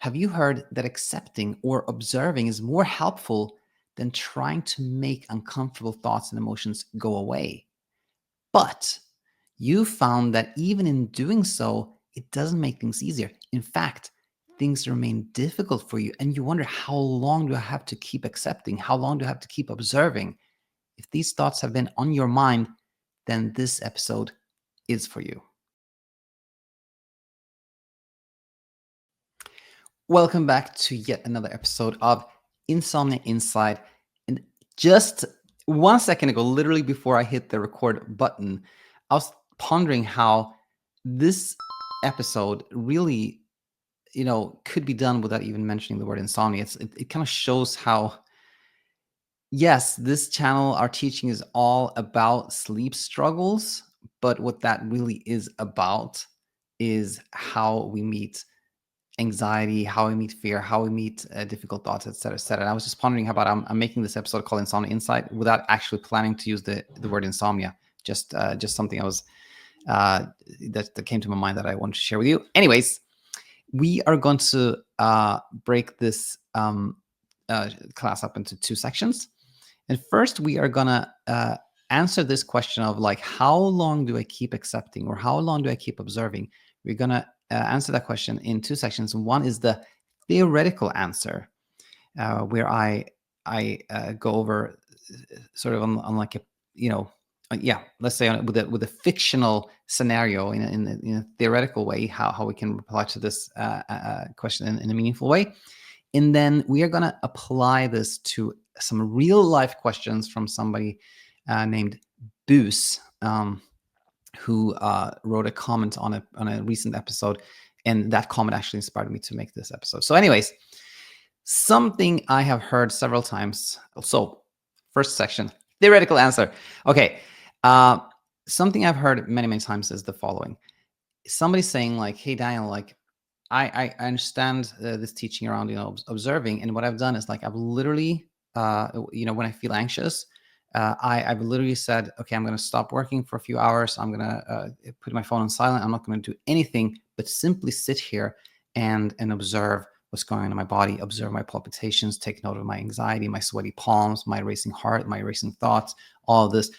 Have you heard that accepting or observing is more helpful than trying to make uncomfortable thoughts and emotions go away? But you found that even in doing so, it doesn't make things easier. In fact, things remain difficult for you, and you wonder, how long do I have to keep accepting? How long do I have to keep observing? If these thoughts have been on your mind, then this episode is for you. Welcome back to yet another episode of Insomnia Insight. And just 1 second ago, literally before I hit the record button, I was pondering how this episode really, could be done without even mentioning the word insomnia. It kind of shows how, yes, this channel, our teaching is all about sleep struggles, but what that really is about is how we meet anxiety, how we meet fear, how we meet difficult thoughts, et cetera, et cetera. And I was just pondering how about I'm making this episode called Insomnia Insight without actually planning to use the word insomnia. Just something I was that came to my mind that I wanted to share with you. Anyways, we are going to break this class up into two sections. And first, we are gonna answer this question of like, how long do I keep accepting, or how long do I keep observing? We're gonna answer that question in two sections. One is the theoretical answer, where I go over sort of on like a let's say with a fictional scenario in a theoretical way, how we can reply to this question in a meaningful way. And then we are going to apply this to some real life questions from somebody named Boos, who wrote a comment on a recent episode. And that comment actually inspired me to make this episode. So anyways, something I have heard several times. So first section, theoretical answer. Okay. Something I've heard many, many times is the following. Somebody saying like, hey, Daniel, like, I understand this teaching around, observing. And what I've done is like, I've literally, when I feel anxious, I've literally said, okay, I'm going to stop working for a few hours. I'm going to put my phone on silent. I'm not going to do anything but simply sit here and observe what's going on in my body, observe my palpitations, take note of my anxiety, my sweaty palms, my racing heart, my racing thoughts, all of this.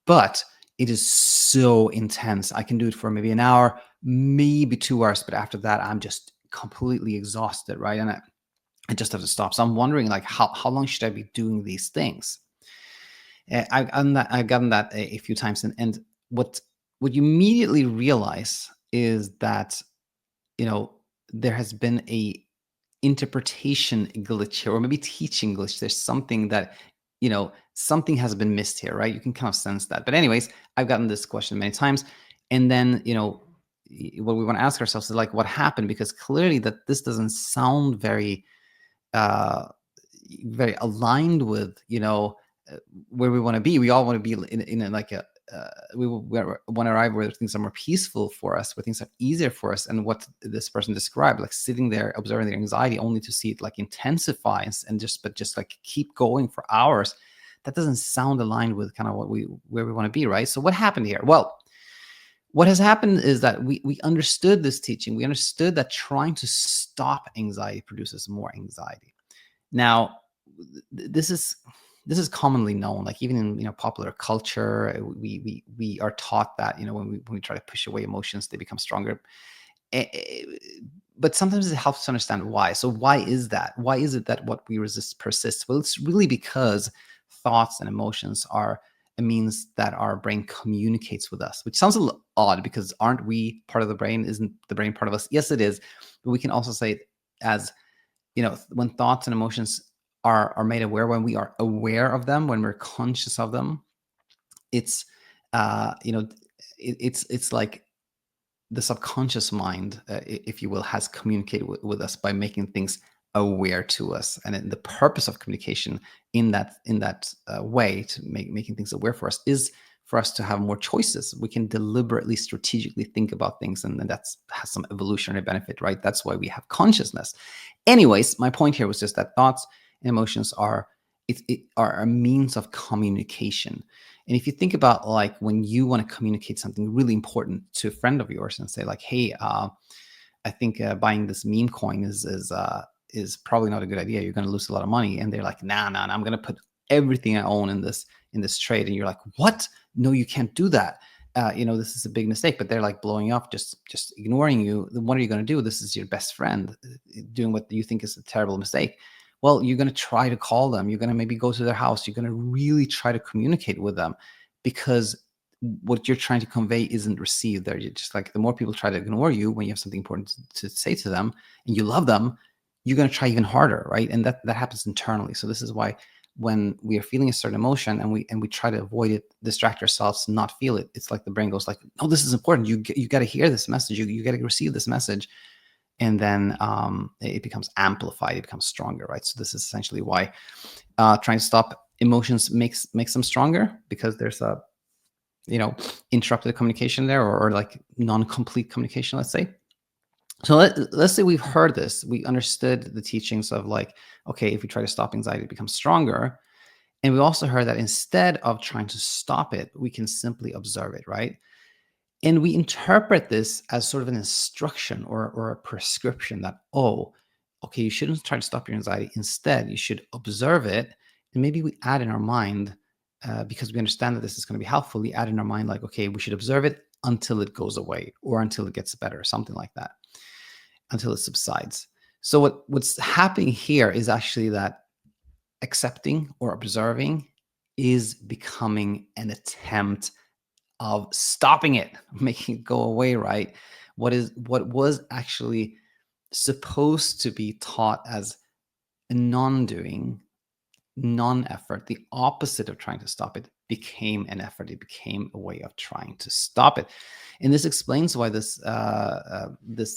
But it is so intense. I can do it for maybe an hour, maybe 2 hours, but after that, I'm just completely exhausted, right? And I just have to stop. So I'm wondering, like, how long should I be doing these things? I've gotten that a few times, and what you immediately realize is that there has been a interpretation glitch here, or maybe teaching glitch. There's something that something has been missed here, right? You can kind of sense that. But anyways, I've gotten this question many times, and then what we want to ask ourselves is like, what happened? Because clearly that this doesn't sound very uh very aligned with where we want to be. We all want to be in a, like a we want to arrive where things are more peaceful for us, where things are easier for us. And what this person described, like sitting there observing their anxiety only to see it like intensify and just like keep going for hours, that doesn't sound aligned with kind of where we want to be, right? So what happened here? Well, what has happened is that we understood this teaching. We understood that trying to stop anxiety produces more anxiety. Now, this is commonly known, like even in popular culture, we are taught that when we try to push away emotions, they become stronger. Eh, eh, But sometimes it helps to understand why. So why is that? Why is it that what we resist persists? Well, it's really because thoughts and emotions are a means that our brain communicates with us, which sounds a little odd because aren't we part of the brain? Isn't the brain part of us? Yes, it is. But we can also say it as when thoughts and emotions are made aware, when we are aware of them, when we're conscious of them, it's it's like the subconscious mind, if you will, has communicated with us by making things aware to us. And the purpose of communication in that way, to making things aware for us, is for us to have more choices. We can deliberately, strategically think about things, and that has some evolutionary benefit, right? That's why we have consciousness. Anyways, my point here was just that thoughts and emotions are a means of communication. And if you think about like when you want to communicate something really important to a friend of yours and say like, hey, I think buying this meme coin is probably not a good idea. You're going to lose a lot of money. And they're like, nah, I'm going to put everything I own in this trade. And you're like, what? No, you can't do that. This is a big mistake. But they're like blowing up, just ignoring you. What are you going to do? This is your best friend doing what you think is a terrible mistake. Well, you're going to try to call them. You're going to maybe go to their house. You're going to really try to communicate with them, because what you're trying to convey isn't received there. You're just like, the more people try to ignore you when you have something important to say to them and you love them, you're going to try even harder, right? And that happens internally. So this is why when we are feeling a certain emotion and we try to avoid it, distract ourselves, not feel it, it's like the brain goes like, no, this is important. You got to hear this message. You got to receive this message. And then it becomes amplified. It becomes stronger, right? So this is essentially why trying to stop emotions makes them stronger, because there's a interrupted communication there, or like non-complete communication, let's say. So let's say we've heard this, we understood the teachings of like, okay, if we try to stop anxiety, it becomes stronger. And we also heard that instead of trying to stop it, we can simply observe it, right? And we interpret this as sort of an instruction or a prescription that, oh, okay, you shouldn't try to stop your anxiety. Instead, you should observe it. And maybe we add in our mind, because we understand that this is going to be helpful, we add in our mind like, okay, we should observe it until it goes away, or until it gets better, or something like that, until it subsides. So what's happening here is actually that accepting or observing is becoming an attempt of stopping it, making it go away, right? What was actually supposed to be taught as a non-doing, non-effort, the opposite of trying to stop it, became an effort. It became a way of trying to stop it. And this explains why this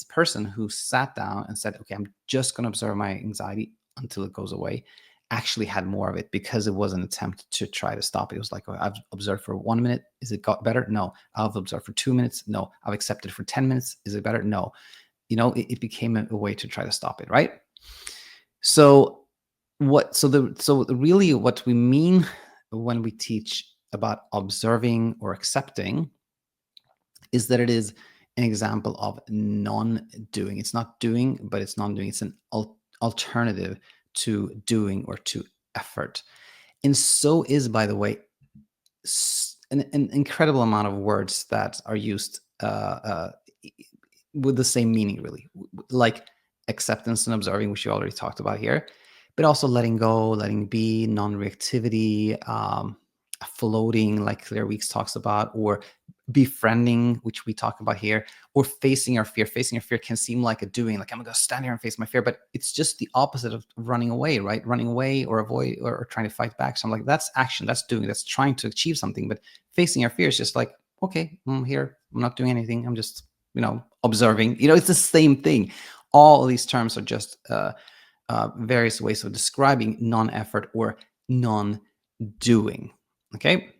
person who sat down and said, okay, I'm just going to observe my anxiety until it goes away, actually had more of it, because it was an attempt to try to stop it. It was like, oh, I've observed for 1 minute. Is it got better? No. I've observed for 2 minutes. No. I've accepted for 10 minutes. Is it better? No. It became a way to try to stop it, right? So really what we mean when we teach about observing or accepting is that it is an example of non-doing. It's not doing, but it's non-doing. It's an alternative to doing or to effort. And so is, by the way, an incredible amount of words that are used with the same meaning, really, like acceptance and observing, which you already talked about here, but also letting go, letting be, non-reactivity, floating, like Claire Weeks talks about, or befriending, which we talk about here, or facing our fear. Facing our fear can seem like a doing, like I'm gonna stand here and face my fear, but it's just the opposite of running away, right? Running away or avoid or trying to fight back. So I'm like, that's action, that's doing, that's trying to achieve something. But facing our fear is just like, okay, I'm here, I'm not doing anything, I'm just observing. It's the same thing. All of these terms are just various ways of describing non-effort or non-doing. Okay.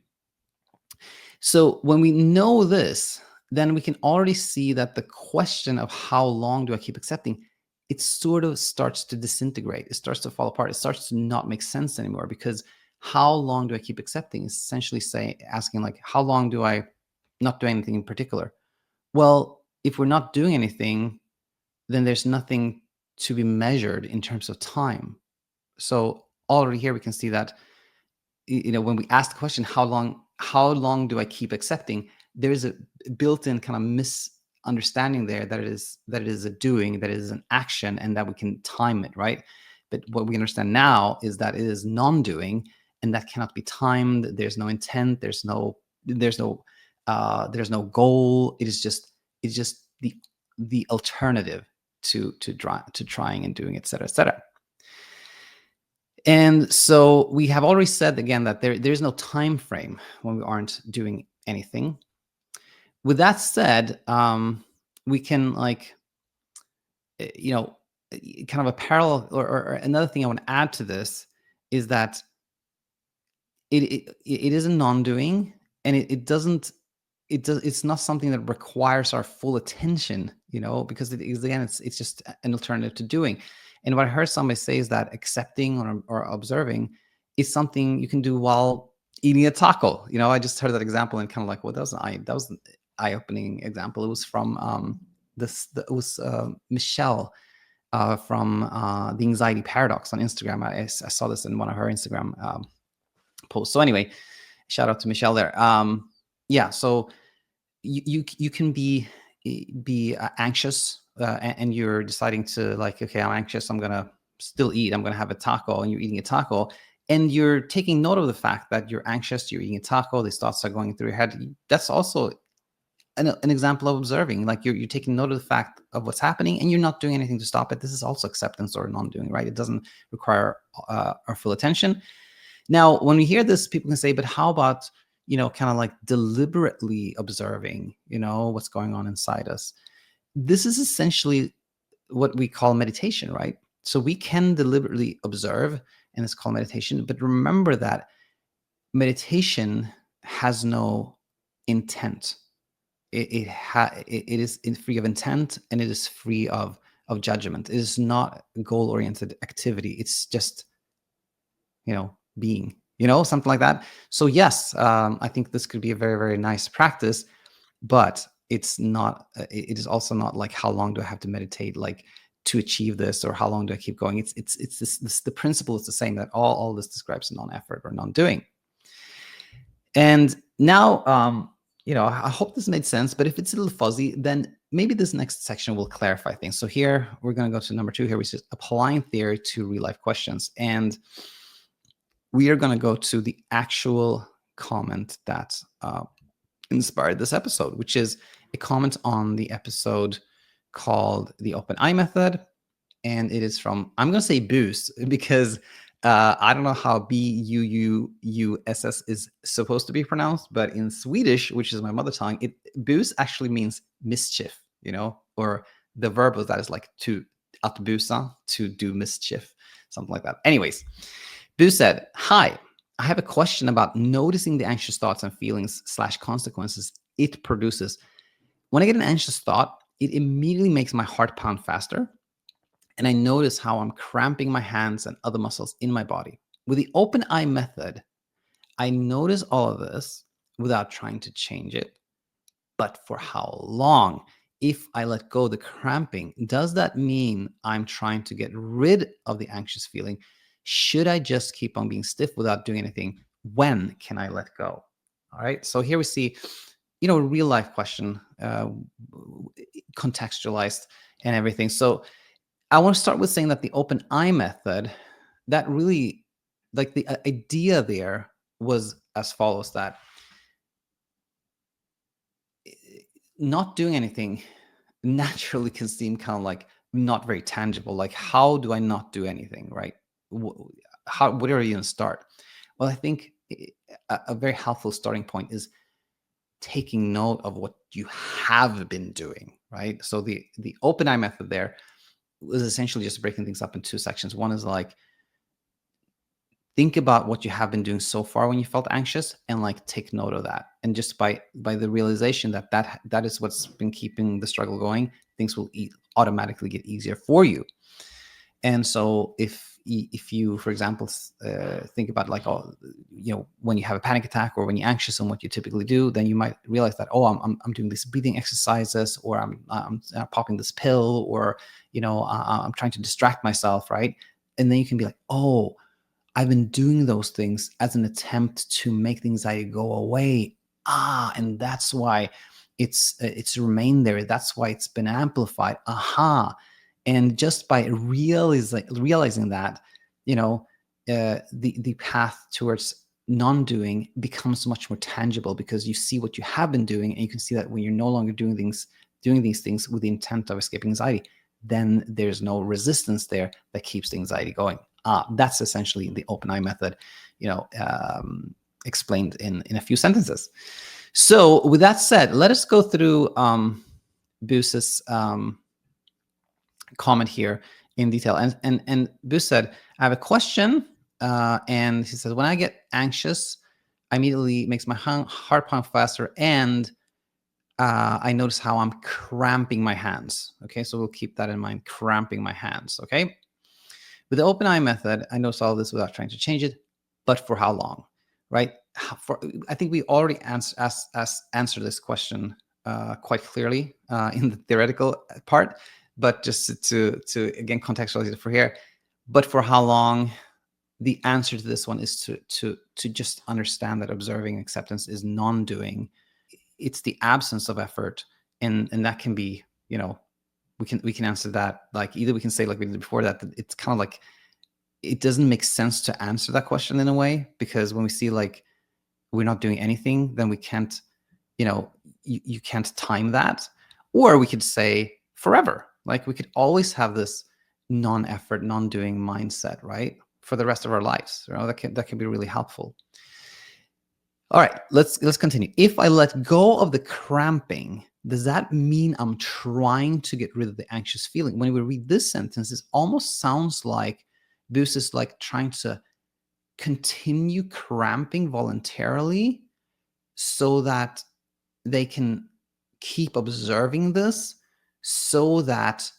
So when we know this, then we can already see that the question of how long do I keep accepting, it sort of starts to disintegrate. It starts to fall apart. It starts to not make sense anymore, because how long do I keep accepting is essentially asking like, how long do I not do anything in particular? Well, if we're not doing anything, then there's nothing to be measured in terms of time. So already here we can see that, when we ask the question, how long do I keep accepting, there is a built-in kind of misunderstanding there that it is a doing, that it is an action, and that we can time it, right? But what we understand now is that it is non-doing, and that cannot be timed. There's no intent. There's no goal. It's just the alternative to trying and doing, et cetera, et cetera. And so we have already said again that there's no time frame when we aren't doing anything. With that said, we can kind of a parallel or another thing I want to add to this is that it is a non-doing, and it's not something that requires our full attention, because it's just an alternative to doing. And what I heard somebody say is that accepting or observing is something you can do while eating a taco. I just heard that example and kind of like, well, that was an eye-opening example. It was from it was Michelle from the Anxiety Paradox on Instagram. I saw this in one of her Instagram posts. So anyway, shout out to Michelle there. Yeah, so you can be anxious, and you're deciding to, like, okay, I'm anxious, I'm gonna still eat, I'm gonna have a taco, and you're eating a taco, and you're taking note of the fact that you're anxious, you're eating a taco, these thoughts are going through your head. That's also an example of observing, like you're taking note of the fact of what's happening, and you're not doing anything to stop it. This is also acceptance or non-doing, right? It doesn't require our full attention. Now, when we hear this, people can say, but how about, kind of like deliberately observing, what's going on inside us? This is essentially what we call meditation, right? So we can deliberately observe, and it's called meditation. But remember that meditation has no intent. It is free of intent, and it is free of judgment. It is not a goal-oriented activity. It's just, being, something like that. So yes, I think this could be a very, very nice practice, but it's not. It is also not like, how long do I have to meditate, like, to achieve this, or how long do I keep going? It's this the principle is the same, that all this describes non-effort or non-doing. And now, I hope this made sense, but if it's a little fuzzy, then maybe this next section will clarify things. So here, we're going to go to number 2 here, which is applying theory to real life questions. And we are going to go to the actual comment that inspired this episode, which is a comment on the episode called The Open Eye Method. And it is from, I'm going to say Boost, because I don't know how Buuss is supposed to be pronounced, but in Swedish, which is my mother tongue, Bus actually means mischief, or the verb of that is like att busa, to do mischief, something like that. Anyways, Bus said, "Hi, I have a question about noticing the anxious thoughts and feelings / consequences it produces. When I get an anxious thought, it immediately makes my heart pound faster, and I notice how I'm cramping my hands and other muscles in my body. With the open eye method, I notice all of this without trying to change it. But for how long? If I let go of the cramping, does that mean I'm trying to get rid of the anxious feeling? Should I just keep on being stiff without doing anything? When can I let go?" All right. So here we see, a real life question, contextualized and everything. So I want to start with saying that the open eye method, that really, like, the idea there was as follows, that not doing anything naturally can seem kind of like not very tangible. Like, how do I not do anything, right? Where are you going to start? Well, I think a very helpful starting point is taking note of what you have been doing, right? So the open eye method there was essentially just breaking things up in 2 sections. One is like, think about what you have been doing so far when you felt anxious, and like take note of that. And just by the realization that is what's been keeping the struggle going, things will automatically get easier for you. And so if you, for example, think about, like, when you have a panic attack or when you're anxious and what you typically do, then you might realize that, I'm doing these breathing exercises, or I'm popping this pill, or I'm trying to distract myself, right? And then you can be like, oh, I've been doing those things as an attempt to make the anxiety go away. And that's why it's remained there. That's why it's been amplified. Aha. And just by realizing that, the path towards non-doing becomes much more tangible, because you see what you have been doing, and you can see that when you're no longer doing these things with the intent of escaping anxiety, then there's no resistance there that keeps the anxiety going. That's essentially the open eye method, explained in a few sentences. So with that said, let us go through Boos's comment here in detail. And Boos said, "I have a question," and he says, "When I get anxious, I immediately makes my heart pound faster, and I notice how I'm cramping my hands." Okay, so we'll keep that in mind, cramping my hands. Okay. With the open eye method, I notice all this without trying to change it, but for how long, right? I think we already answered this question quite clearly in the theoretical part, but just to again contextualize it for here. But for how long? The answer to this one is to just understand that observing acceptance is non-doing. It's the absence of effort, and that can be, we can answer that like either we can say like we did before that it's kind of like it doesn't make sense to answer that question in a way, because when we see like we're not doing anything, then we can't, you can't time that. Or we could say forever, like we could always have this non-effort, non-doing mindset, right, for the rest of our lives. That can be really helpful. All right, let's continue. If I let go of the cramping, does that mean I'm trying to get rid of the anxious feeling? When we read this sentence, it almost sounds like Boost is like trying to continue cramping voluntarily so that they can keep observing this so that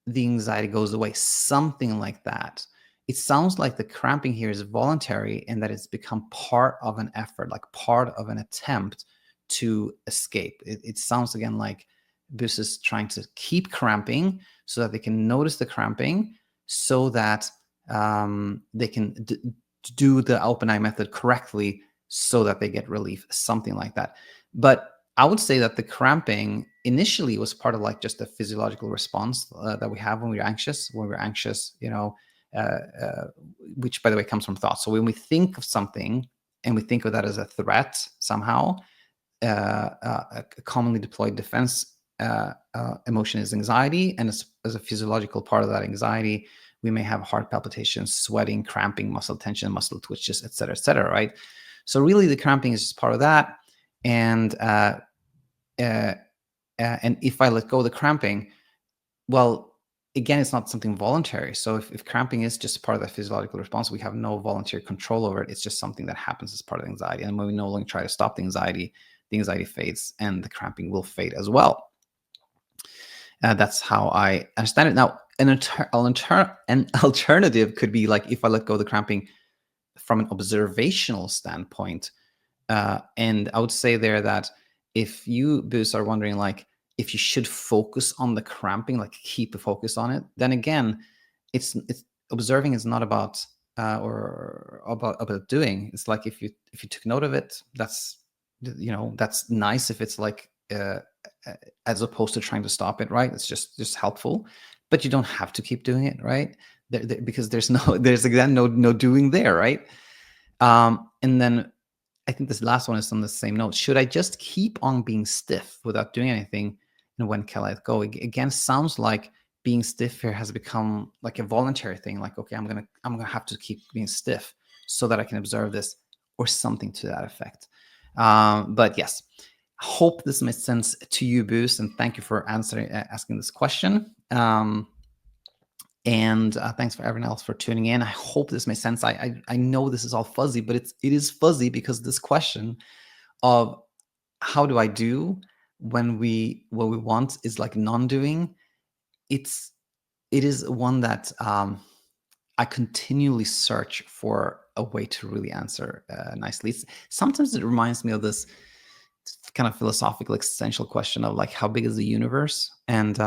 the anxiety goes away, something like that. It sounds like the cramping here is voluntary and that it's become part of an effort, like part of an attempt to escape. It sounds again like this is trying to keep cramping so that they can notice the cramping so that they can do the open eye method correctly so that they get relief, something like that. But I would say that the cramping initially was part of like just a physiological response that we have when we're anxious. Which by the way comes from thought. So when we think of something and we think of that as a threat somehow, a commonly deployed defense emotion is anxiety, and as a physiological part of that anxiety, we may have heart palpitations, sweating, cramping, muscle tension, muscle twitches, et cetera, right? So really, the cramping is just part of that. And if I let go of the cramping, well, again, it's not something voluntary. So if cramping is just part of the physiological response, we have no voluntary control over it. It's just something that happens as part of anxiety. And when we no longer try to stop the anxiety fades and the cramping will fade as well. That's how I understand it. Now, an alternative could be like if I let go of the cramping from an observational standpoint. And I would say there that if you, Boost, are wondering like if you should focus on the cramping, like keep a focus on it, then again, it's observing is not about or about doing. It's like if you took note of it, that's nice if it's like as opposed to trying to stop it, right? It's just helpful, but you don't have to keep doing it, right? Because there's again no doing there, right? And then I think this last one is on the same note. Should I just keep on being stiff without doing anything? And when can I let go? Again, sounds like being stiff here has become like a voluntary thing. Like, okay, I'm gonna have to keep being stiff so that I can observe this, or something to that effect. But yes, hope this makes sense to you, Boost, and thank you for asking this question. And thanks for everyone else for tuning in. I hope this makes sense. I know this is all fuzzy, but it is fuzzy because this question of how do I do when what we want is like non-doing. It is one that I continually search for a way to really answer nicely. Sometimes it reminds me of this kind of philosophical existential question of like how big is the universe, and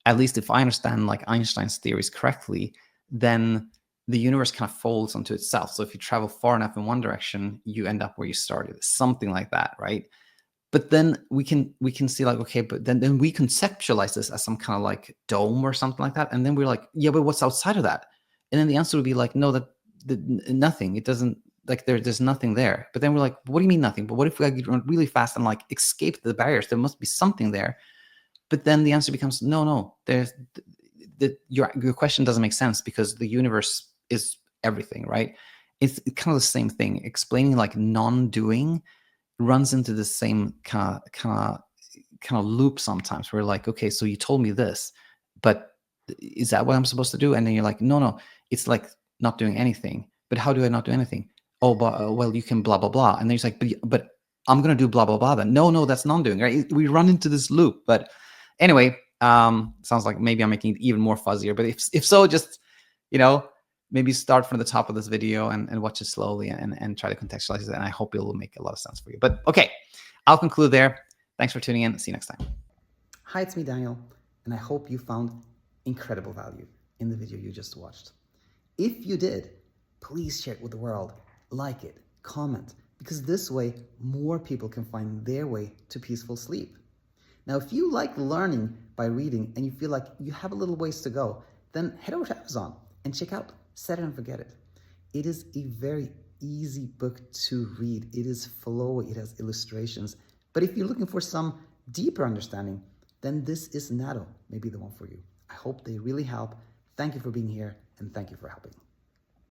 at least if I understand like Einstein's theories correctly, then the universe kind of folds onto itself. So if you travel far enough in one direction, you end up where you started, something like that, right? But then we can see like, okay, but then we conceptualize this as some kind of like dome or something like that, and then we're like, yeah, but what's outside of that? And then the answer would be like, no, that nothing. It doesn't, like there's nothing there. But then we're like, what do you mean nothing? But what if we run really fast and like escape the barriers? There must be something there. But then the answer becomes no. There's your question doesn't make sense because the universe is everything, right? It's kind of the same thing. Explaining like non-doing runs into the same kind of loop sometimes. Where like, okay, so you told me this, but is that what I'm supposed to do? And then you're like, no, it's like not doing anything. But how do I not do anything? Oh, but well, you can blah blah blah. And then he's like, but I'm gonna do blah blah blah. Then no, that's non-doing, right? We run into this loop, but. Anyway, sounds like maybe I'm making it even more fuzzier, but if so, just, maybe start from the top of this video and watch it slowly and try to contextualize it. And I hope it will make a lot of sense for you. But okay, I'll conclude there. Thanks for tuning in. See you next time. Hi, it's me, Daniel, and I hope you found incredible value in the video you just watched. If you did, please share it with the world, like it, comment, because this way more people can find their way to peaceful sleep. Now, if you like learning by reading and you feel like you have a little ways to go, then head over to Amazon and check out Set It and Forget It. It is a very easy book to read. It is flowy, it has illustrations. But if you're looking for some deeper understanding, then this is Natto, maybe the one for you. I hope they really help. Thank you for being here, and thank you for helping.